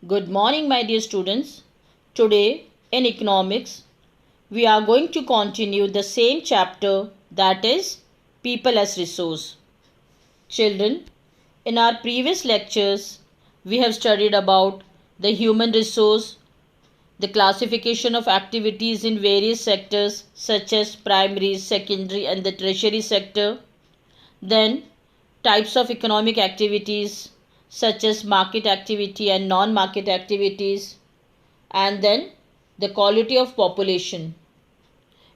Good morning, my dear students. Today in economics, we are going to continue the same chapter, that is people as resource. Children, in our previous lectures, we have studied about the human resource, the classification of activities in various sectors such as primary, secondary and the tertiary sector. Then types of economic activities such as market activity and non-market activities, and then the quality of population.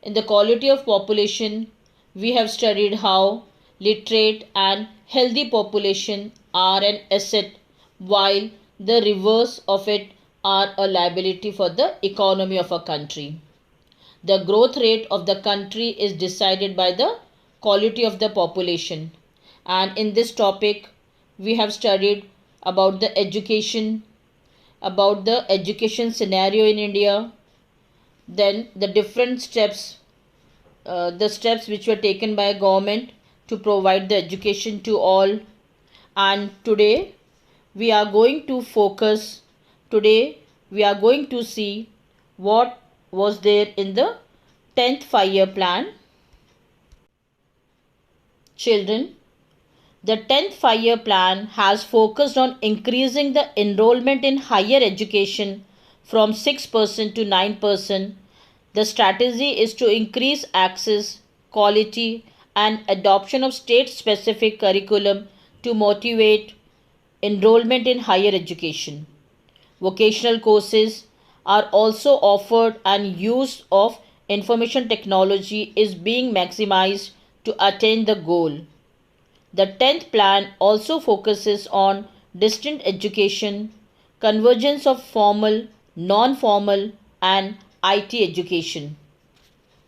In the quality of population, we have studied how literate and healthy population are an asset, while the reverse of it are a liability for the economy of a country. The growth rate of the country is decided by the quality of the population. And in this topic, we have studied about the education scenario in India, then the different steps, the steps which were taken by government to provide the education to all. And today we are going to see what was there in the 10th 5-year plan. Children, the 10th 5-year plan has focused on increasing the enrollment in higher education from 6% to 9%. The strategy is to increase access, quality, and adoption of state-specific curriculum to motivate enrollment in higher education. Vocational courses are also offered and use of information technology is being maximized to attain the goal. The 10th plan also focuses on distant education, convergence of formal, non-formal and IT education.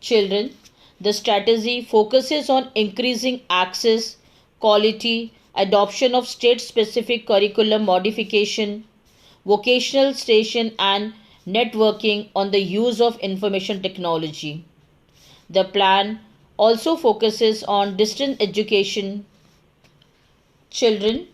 Children, the strategy focuses on increasing access, quality, adoption of state-specific curriculum modification, vocational station and networking on the use of information technology. The plan also focuses on distant education. Children,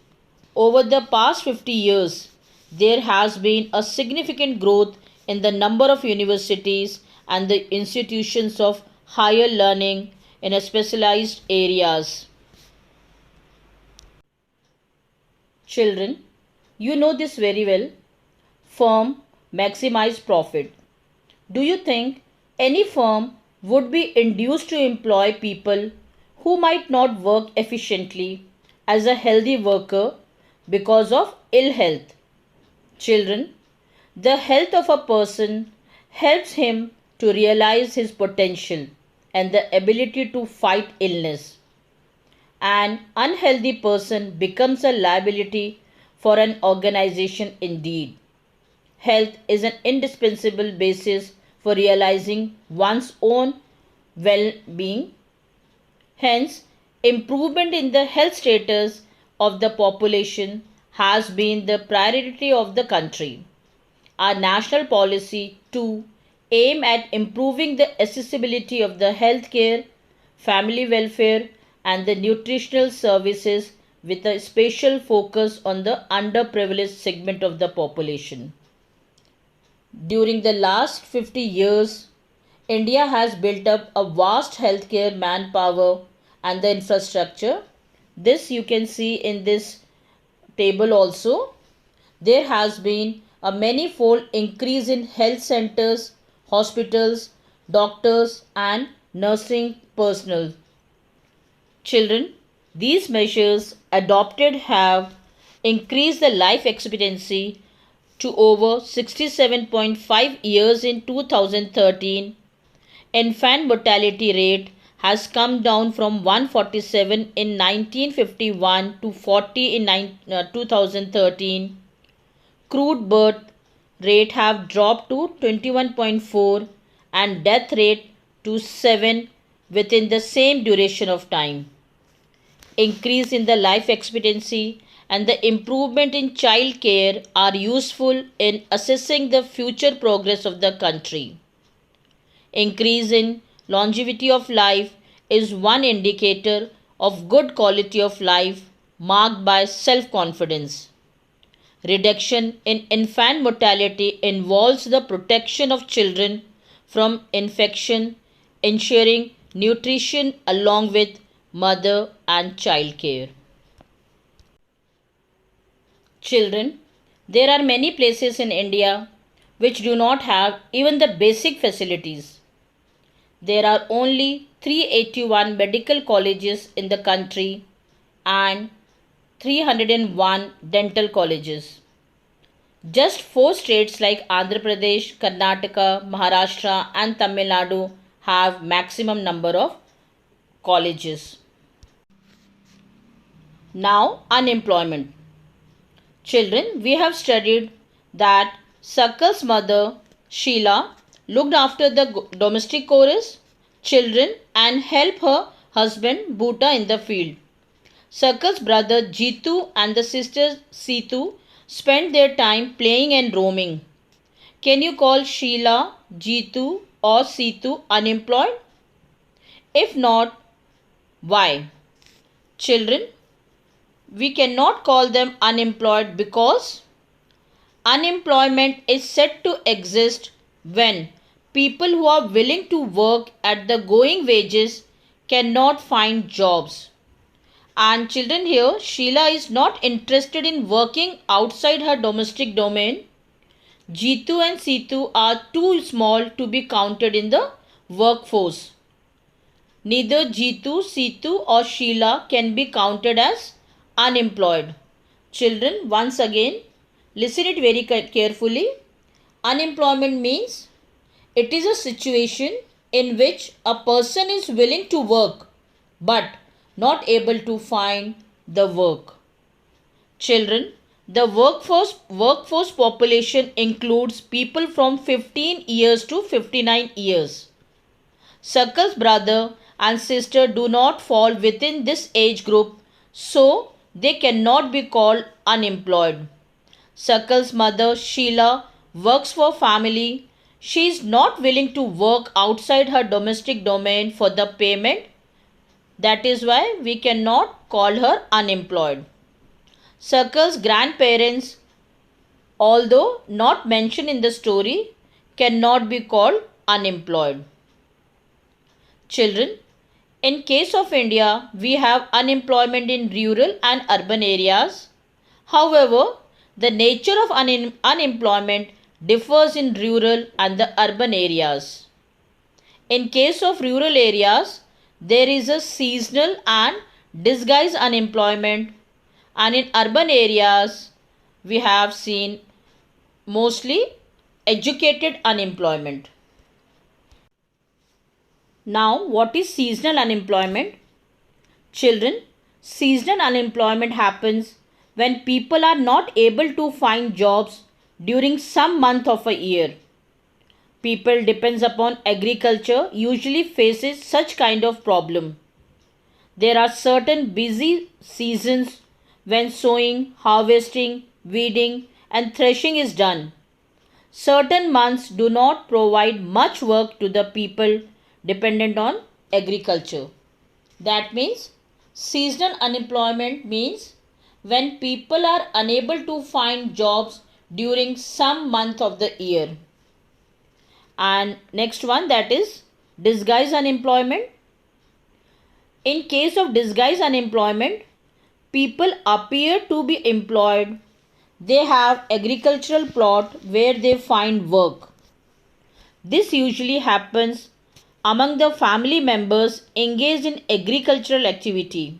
over the past 50 years, there has been a significant growth in the number of universities and the institutions of higher learning in a specialized areas. Children, you know this very well. Firm maximize profit. Do you think any firm would be induced to employ people who might not work efficiently as a healthy worker because of ill health? Children, the health of a person helps him to realize his potential and the ability to fight illness. An unhealthy person becomes a liability for an organization indeed. Health is an indispensable basis for realizing one's own well-being. Hence, improvement in the health status of the population has been the priority of the country. Our national policy to aim at improving the accessibility of the healthcare, family welfare and the nutritional services with a special focus on the underprivileged segment of the population. During the last 50 years, India has built up a vast healthcare manpower and the infrastructure. This you can see in this table also. There has been a manifold increase in health centers, hospitals, doctors and nursing personnel. Children, these measures adopted have increased the life expectancy to over 67.5 years in 2013. Infant mortality rate has come down from 147 in 1951 to 40 in 2013. Crude birth rate have dropped to 21.4 and death rate to 7 within the same duration of time. Increase in the life expectancy and the improvement in child care are useful in assessing the future progress of the country. Increase in longevity of life is one indicator of good quality of life marked by self-confidence. Reduction in infant mortality involves the protection of children from infection, ensuring nutrition along with mother and child care. Children, there are many places in India which do not have even the basic facilities. There are only 381 medical colleges in the country and 301 dental colleges. Just 4 states like Andhra Pradesh, Karnataka, Maharashtra and Tamil Nadu have maximum number of colleges. Now, unemployment. Children, we have studied that Sakal's mother, Sheila, looked after the domestic chorus, children and helped her husband Bhuta in the field. Sakal's brother Jitu and the sister Situ spent their time playing and roaming. Can you call Sheila, Jitu or Situ unemployed? If not, why? Children, we cannot call them unemployed because unemployment is said to exist when people who are willing to work at the going wages cannot find jobs. And children, here Sheila is not interested in working outside her domestic domain. Jitu and Situ are too small to be counted in the workforce. Neither Jitu, Situ or Sheila can be counted as unemployed. Children, once again, listen it very carefully. Unemployment means it is a situation in which a person is willing to work but not able to find the work. Children, the workforce population includes people from 15 years to 59 years. Sakal's brother and sister do not fall within this age group, so they cannot be called unemployed. Sakal's mother Sheila works for family. She is not willing to work outside her domestic domain for the payment. That is why we cannot call her unemployed. Sakal's grandparents, although not mentioned in the story, cannot be called unemployed. Children, in case of India, we have unemployment in rural and urban areas. However, the nature of unemployment differs in rural and the urban areas. In case of rural areas, there is a seasonal and disguised unemployment, and in urban areas, we have seen mostly educated unemployment. Now, what is seasonal unemployment? Children, seasonal unemployment happens when people are not able to find jobs during some month of a year. People depends upon agriculture usually faces such kind of problem. There are certain busy seasons when sowing, harvesting, weeding and threshing is done. Certain months do not provide much work to the people dependent on agriculture. That means seasonal unemployment means when people are unable to find jobs during some month of the year. And next one, that is disguised unemployment. In case of disguised unemployment, people appear to be employed. They have agricultural plot where they find work. This usually happens among the family members engaged in agricultural activity.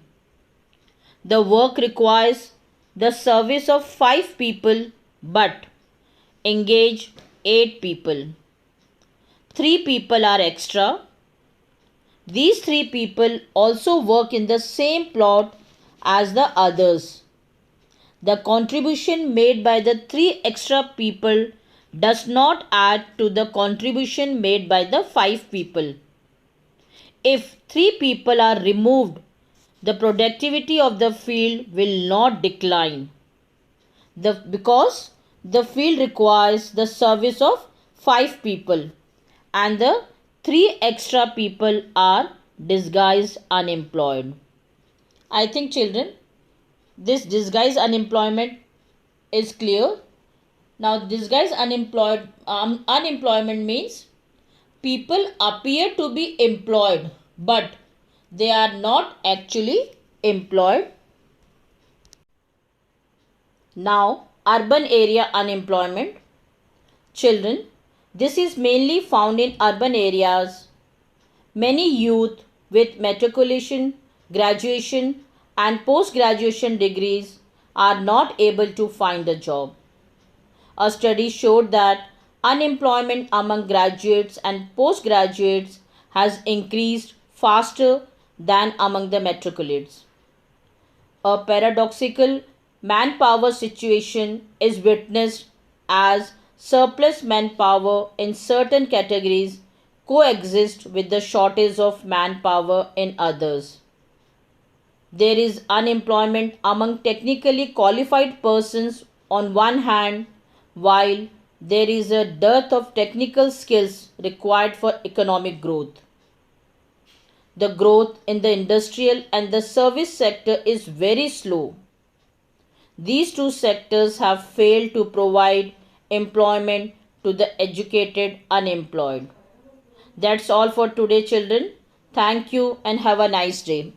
The work requires the service of 5 people but engage 8 people. 3 people are extra. These 3 people also work in the same plot as the others. The contribution made by the 3 extra people does not add to the contribution made by the 5 people. If 3 people are removed, the productivity of the field will not decline. Because the field requires the service of 5 people and the 3 extra people are disguised unemployed. I think children, this disguised unemployment is clear. Now this guy's unemployment means people appear to be employed but they are not actually employed. Now urban area unemployment. Children, this is mainly found in urban areas. Many youth with matriculation, graduation and post-graduation degrees are not able to find a job. A study showed that unemployment among graduates and postgraduates has increased faster than among the matriculates. A paradoxical manpower situation is witnessed as surplus manpower in certain categories coexist with the shortage of manpower in others. There is unemployment among technically qualified persons on one hand, while there is a dearth of technical skills required for economic growth. The growth in the industrial and the service sector is very slow. These two sectors have failed to provide employment to the educated unemployed. That's all for today, children. Thank you and have a nice day.